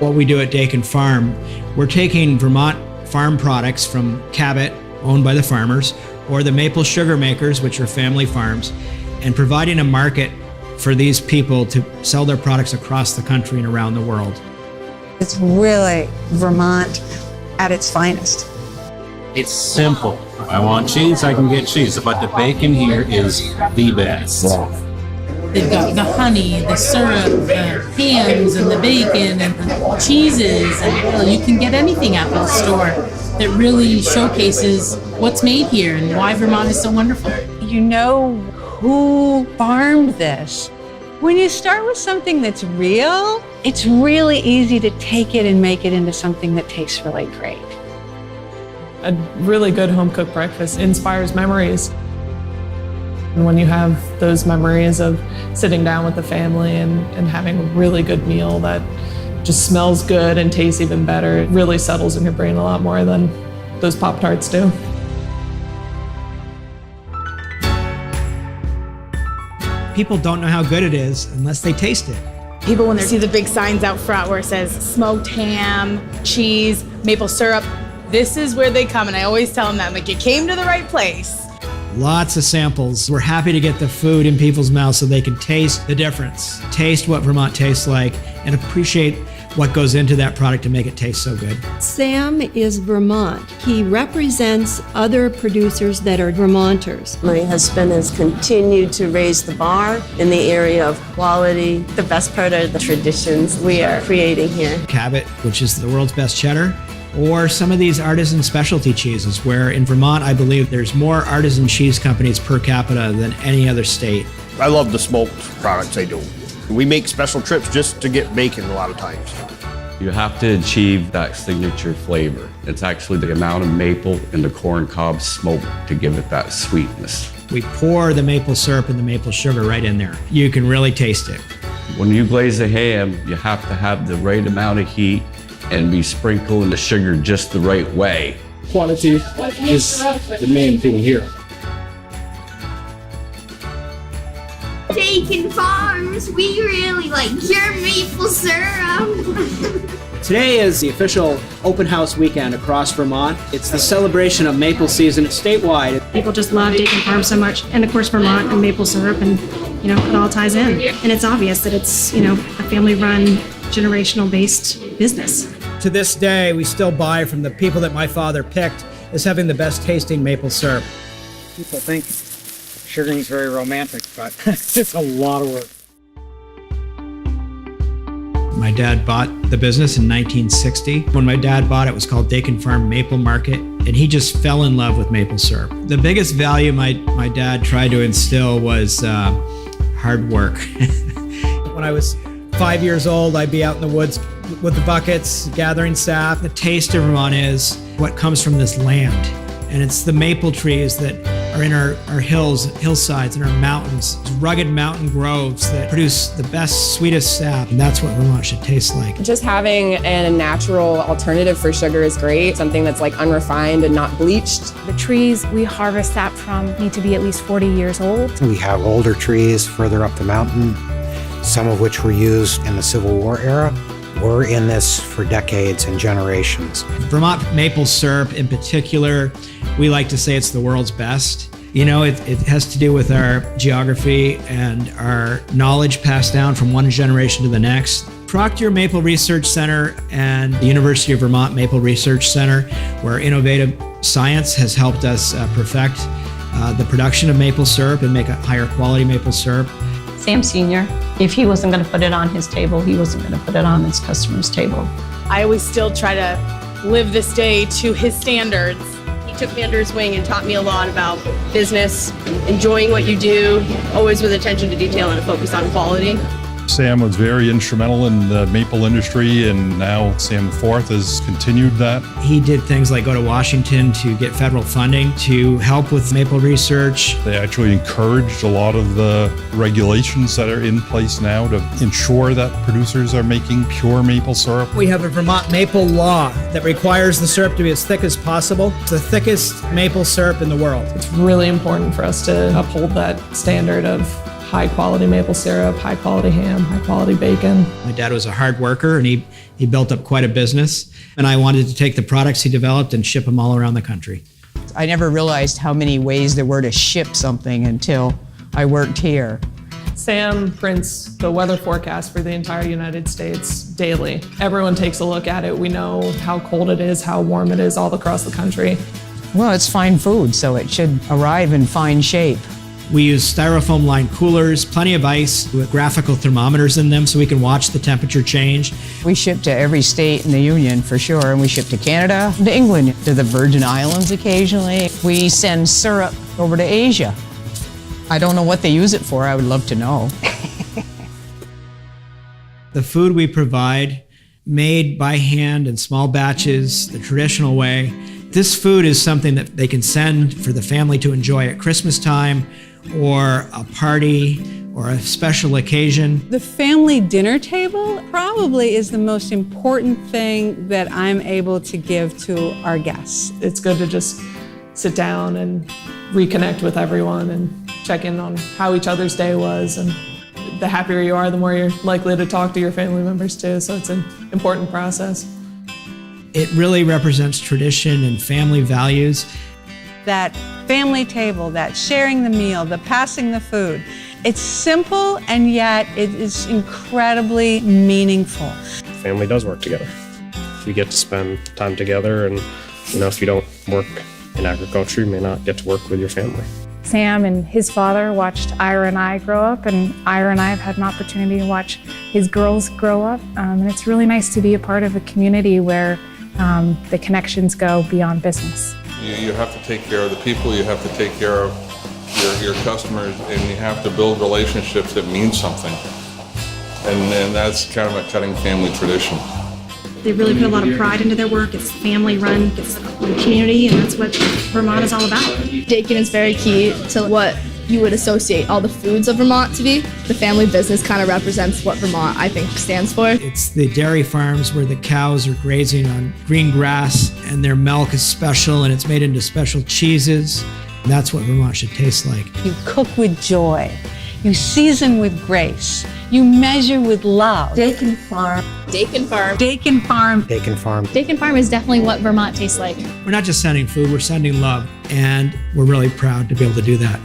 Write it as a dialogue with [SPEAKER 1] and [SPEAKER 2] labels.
[SPEAKER 1] What we do at Dakin Farm, we're taking Vermont farm products from Cabot, owned by the farmers, or the maple sugar makers, which are family farms, and providing a market for these people to sell their products across the country and around the world.
[SPEAKER 2] It's really Vermont at its finest.
[SPEAKER 3] It's simple. If I want cheese, I can get cheese, but the bacon here is the best.
[SPEAKER 4] They've got the honey, the syrup, the hams, and the bacon, and the cheeses, and you can get anything at the store that really showcases what's made here and why Vermont is so wonderful.
[SPEAKER 2] You know who farmed this. When you start with something that's real, it's really easy to take it and make it into something that tastes really great.
[SPEAKER 5] A really good home-cooked breakfast inspires memories. And when you have those memories of sitting down with the family and having a really good meal that just smells good and tastes even better, it really settles in your brain a lot more than those Pop-Tarts do.
[SPEAKER 1] People don't know how good it is unless they taste it.
[SPEAKER 6] People, when they see the big signs out front where it says smoked ham, cheese, maple syrup, this is where they come. And I always tell them that, like, you came to the right place.
[SPEAKER 1] Lots of samples. We're happy to get the food in people's mouths so they can taste the difference, taste what Vermont tastes like, and appreciate what goes into that product to make it taste so good.
[SPEAKER 7] Sam is Vermont. He represents other producers that are Vermonters.
[SPEAKER 8] My husband has continued to raise the bar in the area of quality. The best part are the traditions we are creating here.
[SPEAKER 1] Cabot, which is the world's best cheddar, or some of these artisan specialty cheeses, where in Vermont, I believe there's more artisan cheese companies per capita than any other state.
[SPEAKER 9] I love the smoked products they do. We make special trips just to get bacon a lot of times.
[SPEAKER 10] You have to achieve that signature flavor. It's actually the amount of maple in the corn cob smoked to give it that sweetness.
[SPEAKER 1] We pour the maple syrup and the maple sugar right in there. You can really taste it.
[SPEAKER 10] When you glaze a ham, you have to have the right amount of heat and be sprinkling the sugar just the right way.
[SPEAKER 3] Quantity is the main thing here.
[SPEAKER 11] Dakin Farms, we really like your maple syrup.
[SPEAKER 12] Today is the official open house weekend across Vermont. It's the celebration of maple season statewide.
[SPEAKER 13] People just love Dakin Farm so much, and of course Vermont and maple syrup, and it all ties in. And it's obvious that it's a family-run, generational-based business.
[SPEAKER 1] To this day, we still buy from the people that my father picked as having the best tasting maple syrup.
[SPEAKER 12] People think sugaring is very romantic, but it's a lot of work.
[SPEAKER 1] My dad bought the business in 1960. When my dad bought it, it was called Dakin Farm Maple Market, and he just fell in love with maple syrup. The biggest value my dad tried to instill was hard work. When I was 5 years old, I'd be out in the woods with the buckets, gathering sap. The taste of Vermont is what comes from this land. And it's the maple trees that are in our hillsides and our mountains, rugged mountain groves that produce the best, sweetest sap. And that's what Vermont should taste like.
[SPEAKER 14] Just having a natural alternative for sugar is great. Something that's like unrefined and not bleached.
[SPEAKER 15] The trees we harvest sap from need to be at least 40 years old.
[SPEAKER 16] We have older trees further up the mountain, some of which were used in the Civil War era. We're in this for decades and generations.
[SPEAKER 1] Vermont maple syrup in particular, we like to say it's the world's best. It has to do with our geography and our knowledge passed down from one generation to the next. Proctor Maple Research Center and the University of Vermont Maple Research Center, where innovative science has helped us perfect the production of maple syrup and make a higher quality maple syrup.
[SPEAKER 17] Sam Sr., if he wasn't going to put it on his table, he wasn't going to put it on his customer's table.
[SPEAKER 6] I always still try to live this day to his standards.
[SPEAKER 18] He took me under his wing and taught me a lot about business, enjoying what you do, always with attention to detail and a focus on quality.
[SPEAKER 19] Sam was very instrumental in the maple industry, and now Sam IV has continued that.
[SPEAKER 1] He did things like go to Washington to get federal funding to help with maple research.
[SPEAKER 19] They actually encouraged a lot of the regulations that are in place now to ensure that producers are making pure maple syrup.
[SPEAKER 1] We have a Vermont maple law that requires the syrup to be as thick as possible. It's the thickest maple syrup in the world.
[SPEAKER 5] It's really important for us to uphold that standard of high quality maple syrup, high quality ham, high quality bacon.
[SPEAKER 1] My dad was a hard worker and he built up quite a business. And I wanted to take the products he developed and ship them all around the country.
[SPEAKER 20] I never realized how many ways there were to ship something until I worked here.
[SPEAKER 5] Sam prints the weather forecast for the entire United States daily. Everyone takes a look at it. We know how cold it is, how warm it is all across the country.
[SPEAKER 20] Well, it's fine food, so it should arrive in fine shape.
[SPEAKER 1] We use styrofoam lined coolers, plenty of ice with graphical thermometers in them so we can watch the temperature change.
[SPEAKER 20] We ship to every state in the Union for sure, and we ship to Canada, to England, to the Virgin Islands occasionally. We send syrup over to Asia. I don't know what they use it for. I would love to know.
[SPEAKER 1] The food we provide, made by hand in small batches, the traditional way, this food is something that they can send for the family to enjoy at Christmas time or a party or a special occasion.
[SPEAKER 2] The family dinner table probably is the most important thing that I'm able to give to our guests.
[SPEAKER 5] It's good to just sit down and reconnect with everyone and check in on how each other's day was. And the happier you are, the more you're likely to talk to your family members too. So it's an important process.
[SPEAKER 1] It really represents tradition and family values.
[SPEAKER 2] That family table, that sharing the meal, the passing the food. It's simple and yet it is incredibly meaningful.
[SPEAKER 21] Family does work together. You get to spend time together, and if you don't work in agriculture, you may not get to work with your family.
[SPEAKER 15] Sam and his father watched Ira and I grow up, and Ira and I have had an opportunity to watch his girls grow up. And it's really nice to be a part of a community where the connections go beyond business.
[SPEAKER 22] You have to take care of the people, you have to take care of your customers, and you have to build relationships that mean something. And that's kind of a cutting family tradition.
[SPEAKER 13] They really put a lot of pride into their work. It's family run, it's community, and that's what Vermont is all about.
[SPEAKER 18] Dakin is very key to what you would associate all the foods of Vermont to be. The family business kind of represents what Vermont, I think, stands for.
[SPEAKER 1] It's the dairy farms where the cows are grazing on green grass and their milk is special and it's made into special cheeses. And that's what Vermont should taste like.
[SPEAKER 2] You cook with joy. You season with grace. You measure with love.
[SPEAKER 8] Dakin Farm.
[SPEAKER 18] Dakin Farm.
[SPEAKER 2] Dakin Farm.
[SPEAKER 16] Dakin Farm.
[SPEAKER 15] Dakin Farm is definitely what Vermont tastes like.
[SPEAKER 1] We're not just sending food, we're sending love. And we're really proud to be able to do that.